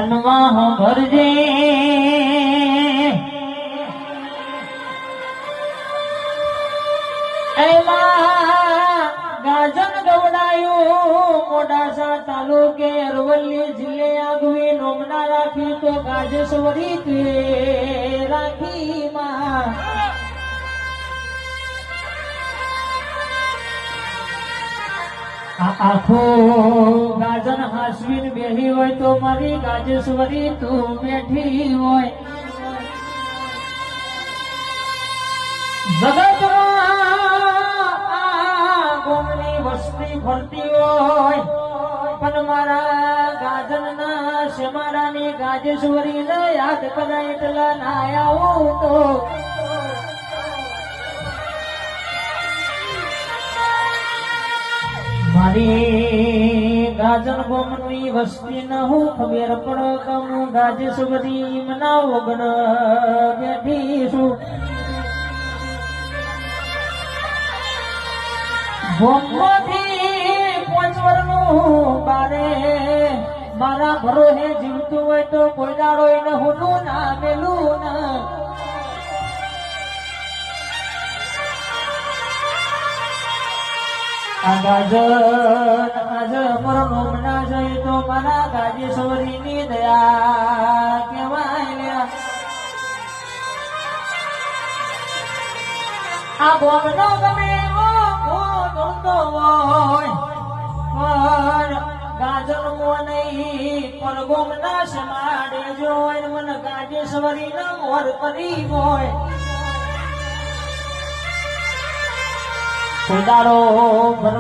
અનવા ભરજે એમાં ગાજન ગવડાયું મોડાસા તાલુકે અરવલ્લી જિલ્લે આગવી નોમના રાખી તો ગાજેશ્વરી તે રાખી માં આખો ગાજન હાસવીન બેહી હોય તો મારી ગાજેશ્વરી તું બેઠી હોય જગતમાં ગોમની વસ્તી ફરતી હોય પણ મારા ગાજનના શેમારાની ગાજેશ્વરીને યાદ કરાય એટલા ના આવું તો મારી ગાજન ગોમની વસ્તી ન હું ખબર પડો કમ ગાજેશ્વરી મના વગર બેઠી છું ગોમમાંથી 5 વર્ષનું બારે મારા ભરોહે જીવતું હોય તો કોઈ દાડો એને હું ના મેલું ના આજ મરનો મના જઈ તો મારા ગાજેશ્વરીની દયા કેવાય આ ગોમનો ગમે ગમતો હોય પણ ગાજર મો નહીં પણ ગોમના સમાડે જોય મને ગાજેશ્વરી ના મોર કરી હોય દાડો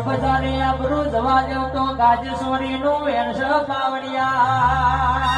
બજારે આબરૂ જવા દેવ તો ગાજેશ્વરી નું વેણસ કાવડિયા